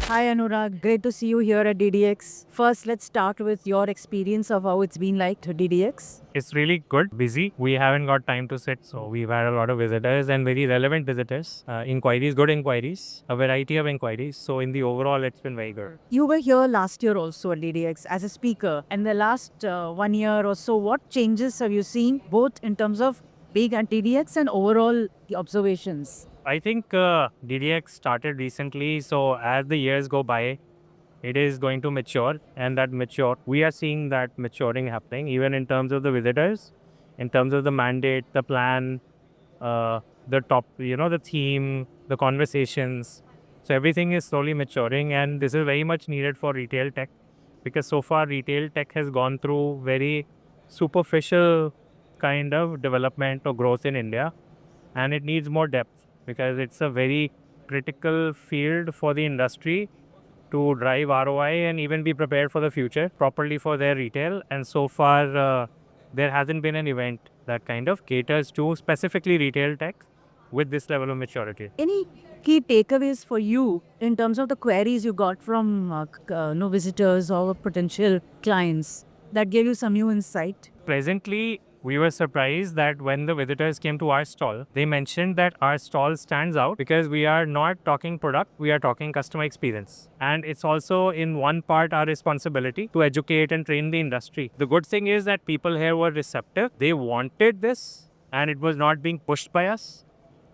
Hi Anurag, great to see you here at DDX. First, let's start with your experience of how it's been like to DDX. It's really good, busy. We haven't got time to sit, so we've had a lot of visitors and very relevant visitors. Inquiries, good inquiries, a variety of inquiries. So, in the overall, it's been very good. You were here last year also at DDX as a speaker. And the last 1 year or so, what changes have you seen both in terms of being at DDX and overall the observations? I think DDX started recently, so as the years go by, it is going to mature, and we are seeing that maturing happening, even in terms of the visitors, in terms of the mandate, the plan, the top, the theme, the conversations. So everything is slowly maturing, and this is very much needed for retail tech because so far retail tech has gone through very superficial kind of development or growth in India, and it needs more depth because it's a very critical field for the industry to drive ROI and even be prepared for the future properly for their retail. And so far, there hasn't been an event that kind of caters to specifically retail tech with this level of maturity. Any key takeaways for you in terms of the queries you got from visitors or potential clients that gave you some new insight? Presently, we were surprised that when the visitors came to our stall, they mentioned that our stall stands out because we are not talking product, we are talking customer experience. And it's also in one part our responsibility to educate and train the industry. The good thing is that people here were receptive, they wanted this, and it was not being pushed by us.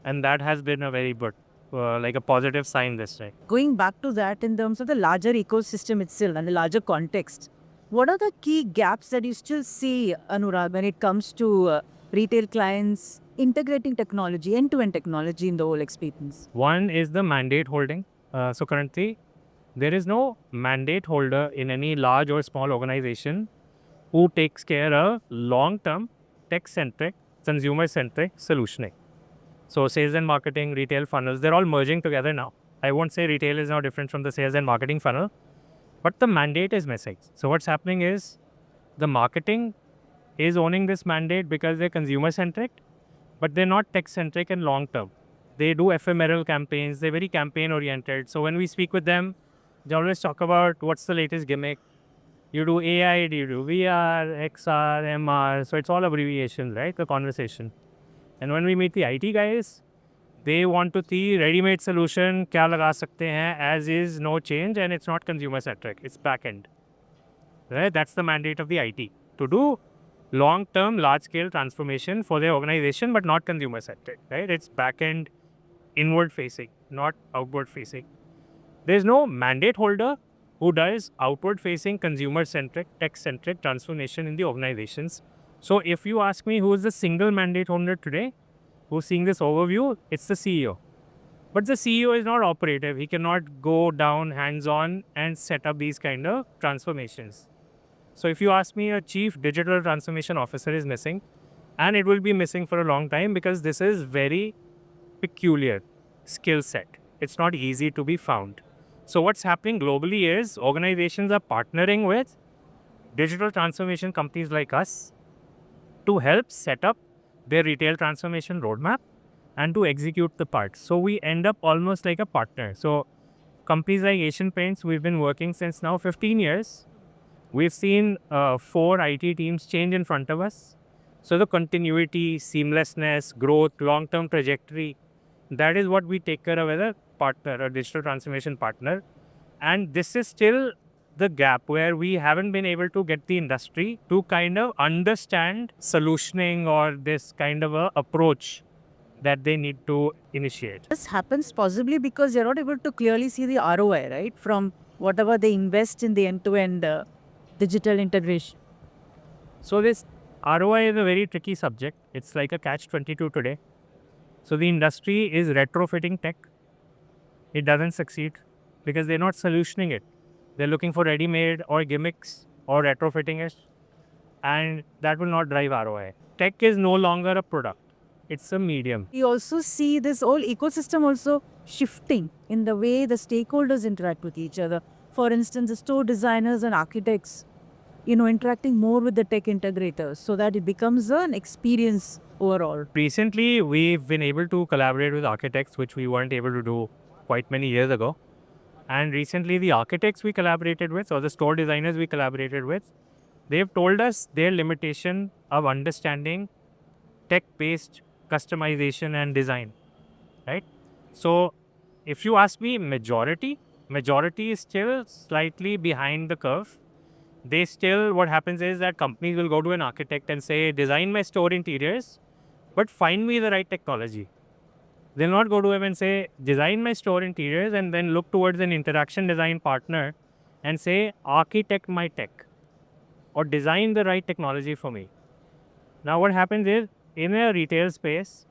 And that has been a very good, like a positive sign this time. Going back to that in terms of the larger ecosystem itself and the larger context, what are the key gaps that you still see, Anurag, when it comes to retail clients integrating technology, end-to-end technology in the whole experience? One is the mandate holding. So currently, there is no mandate holder in any large or small organization who takes care of long-term, tech-centric, consumer-centric solutioning. So sales and marketing, retail funnels, they're all merging together now. I won't say retail is now different from the sales and marketing funnel, but the mandate is missing. So what's happening is the marketing is owning this mandate because they're consumer-centric, but they're not tech-centric and long-term. They do ephemeral campaigns, they're very campaign-oriented. So when we speak with them, they always talk about what's the latest gimmick. You do AI, you do VR, XR, MR. So it's all abbreviations, right? The conversation. And when we meet the IT guys, they want to see ready-made solution, क्या लगा सकते हैं, as is, no change, and it's not consumer-centric, it's back-end. Right? That's the mandate of the IT, to do long-term, large-scale transformation for their organization, but not consumer-centric, right? It's back-end, inward-facing, not outward-facing. There's no mandate holder who does outward-facing, consumer-centric, tech-centric transformation in the organizations. So if you ask me who is the single mandate holder today, who's seeing this overview, it's the CEO. But the CEO is not operative. He cannot go down hands-on and set up these kind of transformations. So if you ask me, a chief digital transformation officer is missing, and it will be missing for a long time because this is very peculiar skill set. It's not easy to be found. So what's happening globally is organizations are partnering with digital transformation companies like us to help set up their retail transformation roadmap and to execute the parts. So we end up almost like a partner. So companies like Asian Paints, we've been working since now 15 years. We've seen 4 IT teams change in front of us. So the continuity, seamlessness, growth, long-term trajectory, that is what we take care of as a partner, a digital transformation partner. And this is still the gap where we haven't been able to get the industry to kind of understand solutioning or this kind of a approach that they need to initiate. This happens possibly because you're not able to clearly see the ROI, right, from whatever they invest in the end-to-end digital integration. So this ROI is a very tricky subject. It's like a catch-22 today. So the industry is retrofitting tech. It doesn't succeed because they're not solutioning it. They're looking for ready-made or gimmicks or retrofitting it, and that will not drive ROI. Tech is no longer a product. It's a medium. We also see this whole ecosystem also shifting in the way the stakeholders interact with each other. For instance, the store designers and architects, interacting more with the tech integrators so that it becomes an experience overall. Recently, we've been able to collaborate with architects, which we weren't able to do quite many years ago. And recently, the architects we collaborated with, or the store designers we collaborated with, they've told us their limitation of understanding tech-based customization and design, right? So, if you ask me, majority is still slightly behind the curve. They still, what happens is that companies will go to an architect and say, design my store interiors, but find me the right technology. They'll not go to him and say, design my store interiors, and then look towards an interaction design partner and say, architect my tech or design the right technology for me. Now, what happens is in a retail space,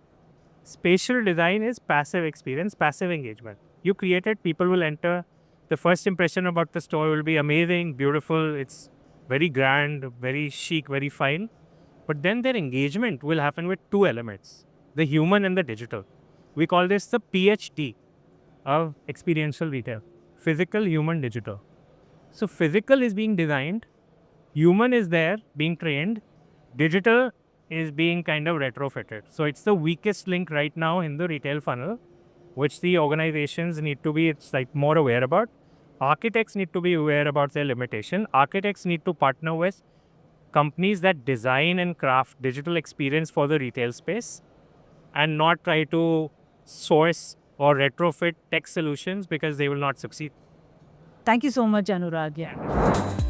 spatial design is passive experience, passive engagement. You create it, people will enter. The first impression about the store will be amazing, beautiful, it's very grand, very chic, very fine. But then their engagement will happen with two elements, the human and the digital. We call this the PhD of experiential retail, physical, human, digital. So physical is being designed, human is there being trained, digital is being kind of retrofitted. So it's the weakest link right now in the retail funnel, which the organizations need to be more aware about. Architects need to be aware about their limitation. Architects need to partner with companies that design and craft digital experience for the retail space and not try to source or retrofit tech solutions because they will not succeed. Thank you so much, Anurag. Yeah.